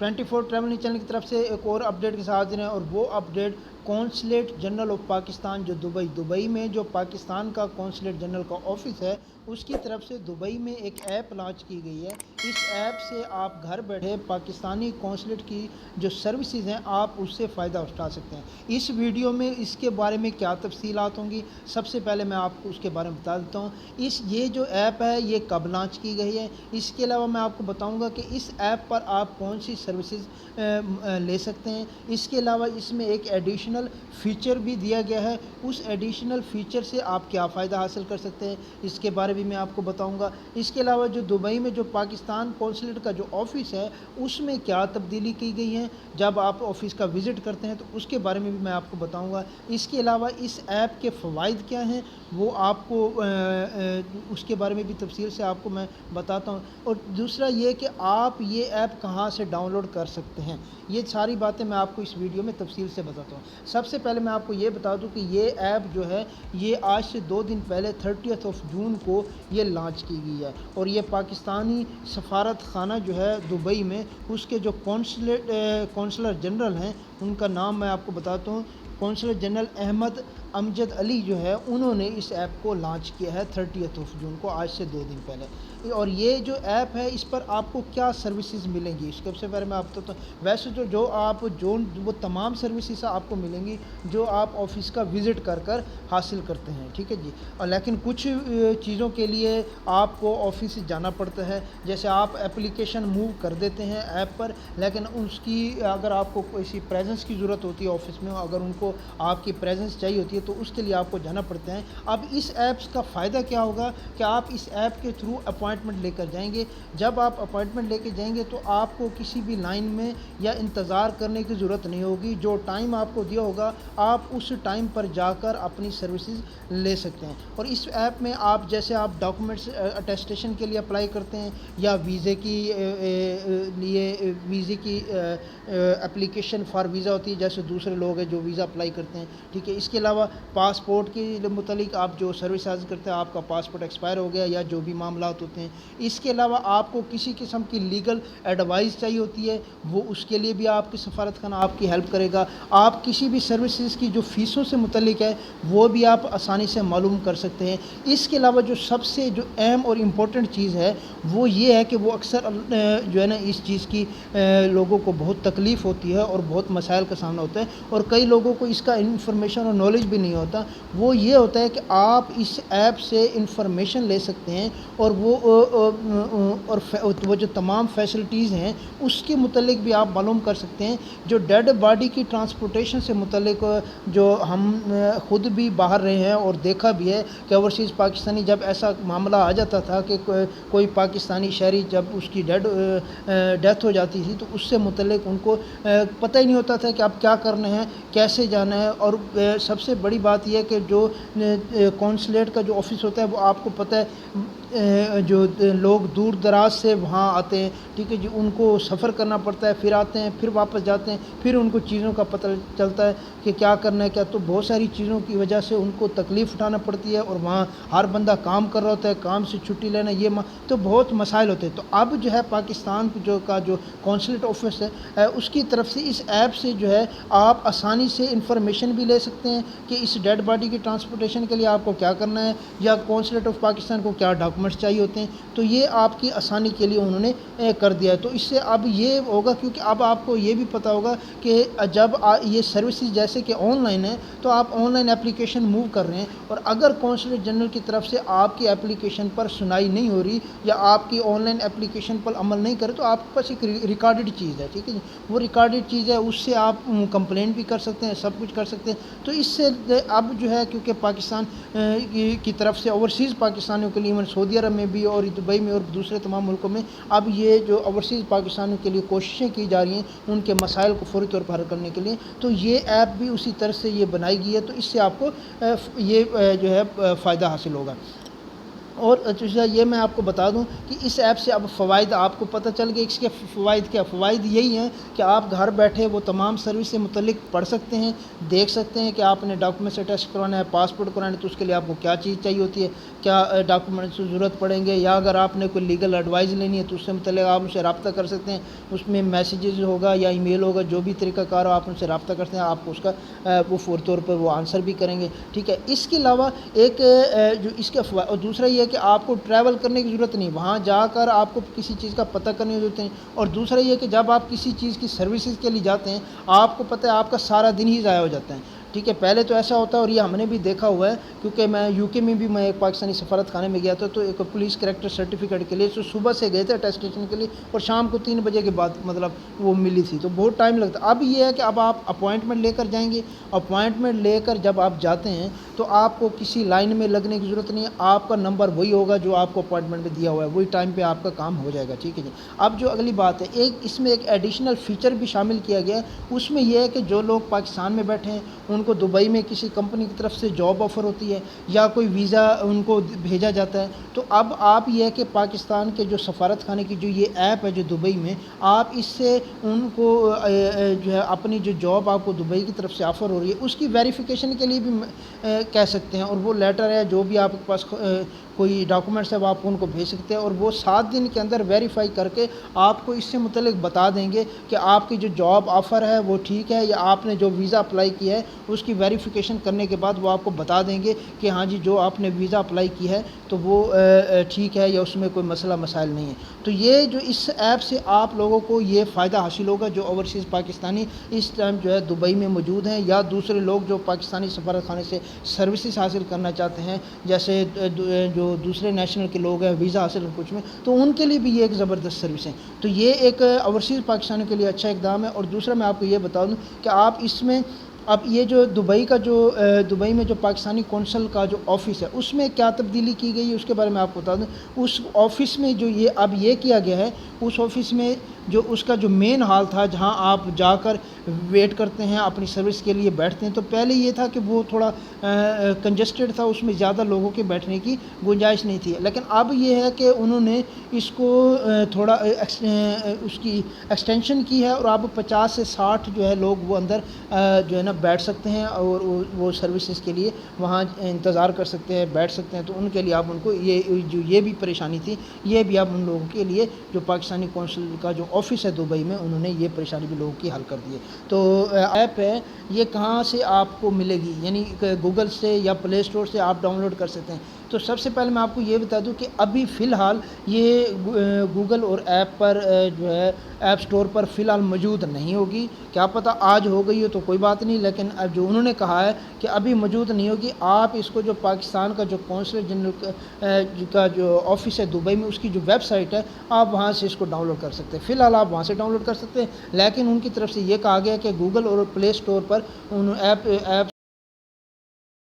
24 travel channel کی طرف سے ایک اور اپڈیٹ کے ساتھ حاضر ہیں، اور وہ update consulate general of Pakistan جو دبئی میں جو پاکستان کا کونسلیٹ جنرل کا آفس ہے اس کی طرف سے دبئی میں ایک ایپ لانچ کی گئی ہے۔ اس ایپ سے آپ گھر بیٹھے پاکستانی کونسلیٹ کی جو سروسز ہیں آپ اس سے فائدہ اٹھا سکتے ہیں۔ اس ویڈیو میں اس کے بارے میں کیا تفصیلات ہوں گی، سب سے پہلے میں آپ کو اس کے بارے میں بتا دیتا ہوں۔ یہ جو ایپ ہے یہ کب لانچ کی گئی ہے، اس کے علاوہ میں آپ کو بتاؤں گا کہ اس ایپ پر آپ کون سی سروسز لے سکتے ہیں۔ اس کے علاوہ اس میں ایک ایڈیشنل فیچر بھی دیا گیا ہے، اس ایڈیشنل فیچر سے آپ کیا فائدہ حاصل کر سکتے ہیں اس کے بارے میں آپ کو بتاؤں گا۔ اس کے علاوہ جو دبئی میں جو پاکستان کونسلیٹ کا جو آفس ہے اس میں کیا تبدیلی کی گئی ہیں جب آپ آفس کا وزٹ کرتے ہیں تو اس کے بارے میں بھی میں آپ کو بتاؤں گا۔ اس کے علاوہ اس ایپ کے فوائد کیا ہیں وہ آپ کو اس کے بارے میں بھی تفصیل سے آپ کو میں بتاتا ہوں، اور دوسرا یہ کہ آپ یہ ایپ کہاں سے ڈاؤن لوڈ کر سکتے ہیں، یہ ساری باتیں میں آپ کو اس ویڈیو میں تفصیل سے بتاتا ہوں۔ سب سے پہلے میں آپ کو یہ بتا دوں کہ یہ ایپ جو ہے یہ آج سے 2 دن پہلے 30 جون کو یہ لانچ کی گئی ہے، اور یہ پاکستانی سفارت خانہ جو ہے دبئی میں اس کے جو کونسلر جنرل ہیں ان کا نام میں آپ کو بتاتا ہوں۔ کونسلر جنرل احمد امجد علی جو ہے انہوں نے اس ایپ کو لانچ کیا ہے 30 جون کو، آج سے 2 دن پہلے۔ اور یہ جو ایپ ہے اس پر آپ کو کیا سروسز ملیں گی اس سے پہلے میں آپ کو ویسے جو وہ تمام سروسز آپ کو ملیں گی جو آپ آفس کا وزٹ کر حاصل کرتے ہیں، ٹھیک ہے جی۔ لیکن کچھ چیزوں کے لیے آپ کو آفس سے جانا پڑتا ہے، جیسے آپ اپلیکیشن موو کر دیتے ہیں ایپ پر، لیکن اس کی اگر آپ کو کسی پریزنس کی ضرورت ہوتی ہے آفس میں، اگر ان کو آپ کی پریزنس چاہیے ہوتی ہے تو اس کے لیے آپ کو جانا پڑتا ہے۔ اب اس ایپس کا فائدہ کیا ہوگا کہ آپ اس ایپ کے تھرو اپوائنٹمنٹ لے کر جائیں گے۔ جب آپ اپوائنٹمنٹ لے کے جائیں گے تو آپ کو کسی بھی لائن میں یا انتظار کرنے کی ضرورت نہیں ہوگی، جو ٹائم آپ کو دیا ہوگا آپ اس ٹائم پر جا کر اپنی سروسز لے سکتے ہیں۔ اور اس ایپ میں جیسے آپ ڈاکومنٹس اٹیسٹیشن کے لیے اپلائی کرتے ہیں یا ویزے کی اپلیکیشن فار ویزا ہوتی ہے، جیسے دوسرے لوگ ہیں جو ویزا اپلائی کرتے ہیں، ٹھیک ہے۔ اس کے علاوہ پاسپورٹ کے متعلق آپ جو سروس حاصل کرتے ہیں، آپ کا پاسپورٹ ایکسپائر ہو گیا یا جو بھی معاملات ہوتے ہیں، اس کے علاوہ آپ کو کسی قسم کی لیگل ایڈوائز چاہیے ہوتی ہے وہ اس کے لیے بھی آپ کی سفارت خانہ آپ کی ہیلپ کرے گا۔ آپ کسی بھی سروسز کی جو فیسوں سے متعلق ہے وہ بھی آپ آسانی سے معلوم کر سکتے ہیں۔ اس کے علاوہ جو سب سے جو اہم اور امپورٹنٹ چیز ہے وہ یہ ہے کہ وہ اکثر جو ہے نا اس چیز کی لوگوں کو بہت تکلیف ہوتی ہے اور بہت مسائل کا سامنا ہوتا ہے، اور کئی لوگوں کو اس کا انفارمیشن اور نالج بھی نہیں ہوتا۔ وہ یہ ہوتا ہے کہ آپ اس ایپ سے انفارمیشن لے سکتے ہیں اور وہ جو تمام فیسلٹیز ہیں اس کے متعلق بھی آپ معلوم کر سکتے ہیں۔ جو ڈیڈ باڈی کی ٹرانسپورٹیشن سے متعلق جو ہم خود بھی باہر رہے ہیں اور دیکھا بھی ہے کہ اوورسیز پاکستانی جب ایسا معاملہ آ جاتا تھا کہ کوئی پاکستانی شہری جب اس کی ڈیتھ ہو جاتی تھی تو اس سے متعلق ان کو پتہ ہی نہیں ہوتا تھا کہ اب کیا کرنا ہے، کیسے جانا ہے۔ اور سب سے بڑی بات یہ ہے کہ جو کونسلیٹ کا جو آفس ہوتا ہے وہ آپ کو پتہ ہے جو لوگ دور دراز سے وہاں آتے ہیں، ٹھیک ہے جی، ان کو سفر کرنا پڑتا ہے، پھر آتے ہیں، پھر واپس جاتے ہیں، پھر ان کو چیزوں کا پتہ چلتا ہے کہ کیا کرنا ہے کیا، تو بہت ساری چیزوں کی وجہ سے ان کو تکلیف اٹھانا پڑتی ہے، اور وہاں ہر بندہ کام کر رہا ہوتا ہے، کام سے چھٹی لینا تو بہت مسائل ہوتے ہیں۔ تو اب جو ہے پاکستان جو کونسلیٹ آفس ہے اس کی طرف سے اس ایپ سے جو ہے آپ آسانی سے انفارمیشن بھی لے سکتے ہیں کہ اس ڈیڈ باڈی کی ٹرانسپورٹیشن کے لیے آپ کو کیا کرنا ہے، یا کونسلیٹ آف پاکستان کو کیا ڈاکومنٹس چاہیے ہوتے ہیں، تو یہ آپ کی آسانی کے لیے انہوں نے کر دیا ہے۔ تو اس سے اب یہ ہوگا کیونکہ اب آپ کو یہ بھی پتہ ہوگا کہ جب یہ سروسز جیسے کہ آن لائن ہے تو آپ آن لائن اپلیکیشن موو کر رہے ہیں، اور اگر کونسلیٹ جنرل کی طرف سے آپ کی اپلیکیشن پر سنائی نہیں ہو رہی یا آپ کی آن لائن اپلیکیشن پر عمل نہیں کرے تو آپ کے پاس ایک ریکارڈڈ چیز ہے، ٹھیک ہے جی، وہ ریکارڈڈ چیز ہے، اس سے آپ کمپلین بھی کر سکتے ہیں، سب کچھ کر سکتے ہیں۔ تو اس سے اب جو ہے کیونکہ پاکستان کی طرف سے اوورسیز پاکستانیوں کے لیے ایون سعودی عرب میں بھی اور دبئی میں اور دوسرے تمام ملکوں میں اب یہ جو اوورسیز پاکستانیوں کے لیے کوششیں کی جا رہی ہیں ان کے مسائل کو فوری طور پر حل کرنے کے لیے، تو یہ ایپ بھی اسی طرح سے یہ بنائی گئی ہے، تو اس سے آپ کو یہ جو ہے فائدہ حاصل ہوگا۔ اور دوسرا یہ میں آپ کو بتا دوں کہ اس ایپ سے اب فوائد آپ کو پتہ چل گئے، اس کے فوائد کیا؟ فوائد یہی ہیں کہ آپ گھر بیٹھے وہ تمام سروس سے متعلق پڑھ سکتے ہیں، دیکھ سکتے ہیں کہ آپ نے ڈاکومنٹس اٹیسٹ کروانا ہے، پاسپورٹ کرانا ہے تو اس کے لیے آپ کو کیا چیز چاہیے ہوتی ہے، کیا ڈاکومنٹس کی ضرورت پڑیں گے، یا اگر آپ نے کوئی لیگل ایڈوائز لینی ہے تو اس سے متعلق آپ ان سے رابطہ کر سکتے ہیں، اس میں میسیجز ہوگا یا ای میل ہوگا، جو بھی طریقہ کار ہو آپ ان سے رابطہ کرتے ہیں، آپ کو اس کا وہ فوری طور پر وہ آنسر بھی کریں گے، ٹھیک ہے۔ اس کے علاوہ ایک جو اس کا اور دوسرا یہ ہے کہ آپ کو ٹریول کرنے کی ضرورت نہیں، وہاں جا کر آپ کو کسی چیز کا پتہ کرنے کی ضرورت نہیں، اور دوسرا یہ کہ جب آپ کسی چیز کی سروسز کے لیے جاتے ہیں آپ کو پتہ ہے آپ کا سارا دن ہی ضائع ہو جاتا ہے، ٹھیک ہے۔ پہلے تو ایسا ہوتا ہے، اور یہ ہم نے بھی دیکھا ہوا ہے، کیونکہ میں یو کے میں بھی میں ایک پاکستانی سفارت خانے میں گیا تھا، تو ایک پولیس کریکٹر سرٹیفکیٹ کے لیے تو صبح سے گئے تھے اٹیسٹیشن کے لیے، اور شام کو 3 بجے کے بعد مطلب وہ ملی تھی، تو بہت ٹائم لگتا۔ اب یہ ہے کہ اب آپ اپوائنٹمنٹ لے کر جائیں گے، اپوائنٹمنٹ لے کر جب آپ جاتے ہیں تو آپ کو کسی لائن میں لگنے کی ضرورت نہیں ہے، آپ کا نمبر وہی ہوگا جو آپ کو اپوائنٹمنٹ میں دیا ہوا ہے، وہی ٹائم پہ آپ کا کام ہو جائے گا، ٹھیک ہے جی۔ اب جو اگلی بات ہے، اس میں ایک ایڈیشنل فیچر بھی شامل کیا گیا ہے، اس میں یہ ہے کہ جو لوگ پاکستان میں بیٹھے ہیں ان کو دبئی میں کسی کمپنی کی طرف سے جاب آفر ہوتی ہے یا کوئی ویزا ان کو بھیجا جاتا ہے، تو اب آپ یہ ہے کہ پاکستان کے جو سفارت خانے کی جو یہ ایپ ہے جو دبئی میں، آپ اس سے ان کو جو ہے اپنی جو جاب آپ کو دبئی کی طرف سے آفر ہو رہی ہے اس کی ویریفیکیشن کے لیے بھی کہہ سکتے ہیں، اور وہ لیٹر ہے جو بھی آپ کے پاس کوئی ڈاکومنٹس ہے وہ آپ ان کو بھیج سکتے ہیں، اور وہ 7 دن کے اندر ویریفائی کر کے آپ کو اس سے متعلق بتا دیں گے کہ آپ کی جو جاب آفر ہے وہ ٹھیک ہے، یا آپ نے جو ویزا اپلائی کیا ہے اس کی ویریفیکیشن کرنے کے بعد وہ آپ کو بتا دیں گے کہ ہاں جی جو آپ نے ویزا اپلائی کی ہے تو وہ ٹھیک ہے، یا اس میں کوئی مسئلہ مسائل نہیں ہے۔ تو یہ جو اس ایپ سے آپ لوگوں کو یہ فائدہ حاصل ہوگا جو اوورسیز پاکستانی اس ٹائم جو ہے دبئی میں موجود ہیں، یا دوسرے لوگ جو پاکستانی سفارت خانے سے سروسز حاصل کرنا چاہتے ہیں، جیسے جو دوسرے نیشنل کے لوگ ہیں ویزا حاصل کچھ میں، تو ان کے لیے بھی یہ ایک زبردست سروس ہے۔ تو یہ ایک اوورسیز پاکستانیوں کے لیے اچھا اقدام ہے۔ اور دوسرا میں آپ کو یہ بتا دوں کہ آپ اس میں اب یہ جو دبئی میں جو پاکستانی کونسل کا جو آفس ہے اس میں کیا تبدیلی کی گئی ہے اس کے بارے میں آپ کو بتا دوں۔ اس آفس میں جو یہ کیا گیا ہے، اس آفس میں جو اس کا جو مین ہال تھا جہاں آپ جا کر ویٹ کرتے ہیں اپنی سروس کے لیے بیٹھتے ہیں، تو پہلے یہ تھا کہ وہ تھوڑا کنجسٹڈ تھا، اس میں زیادہ لوگوں کے بیٹھنے کی گنجائش نہیں تھی، لیکن اب یہ ہے کہ انہوں نے اس کو تھوڑا اس کی ایکسٹینشن کی ہے، اور اب 50 سے 60 جو ہے لوگ وہ اندر جو ہے نا بیٹھ سکتے ہیں، اور وہ سروسز کے لیے وہاں انتظار کر سکتے ہیں، بیٹھ سکتے ہیں، تو ان کے لیے آپ ان کو یہ بھی پریشانی تھی، یہ بھی اب ان لوگوں کے لیے جو پاکستانی کونسل کا جو آفس ہے دبئی میں انہوں نے یہ پریشانی بھی لوگوں کی حل کر دی ہے۔ تو ایپ ہے یہ کہاں سے آپ کو ملے گی، یعنی گوگل سے یا پلے اسٹور سے آپ ڈاؤن لوڈ کر سکتے ہیں۔ تو سب سے پہلے میں آپ کو یہ بتا دوں کہ ابھی فی الحال یہ گوگل اور ایپ پر جو ہے ایپ سٹور پر فی الحال موجود نہیں ہوگی، کیا پتہ آج ہو گئی ہو تو کوئی بات نہیں، لیکن اب جو انہوں نے کہا ہے کہ ابھی موجود نہیں ہوگی، آپ اس کو جو پاکستان کا جو کونسل جنرل کا جو آفس ہے دبئی میں اس کی جو ویب سائٹ ہے آپ وہاں سے اس کو ڈاؤن لوڈ کر سکتے ہیں، فی الحال آپ وہاں سے ڈاؤن لوڈ کر سکتے ہیں، لیکن ان کی طرف سے یہ کہا گیا کہ گوگل اور پلے اسٹور پر ایپ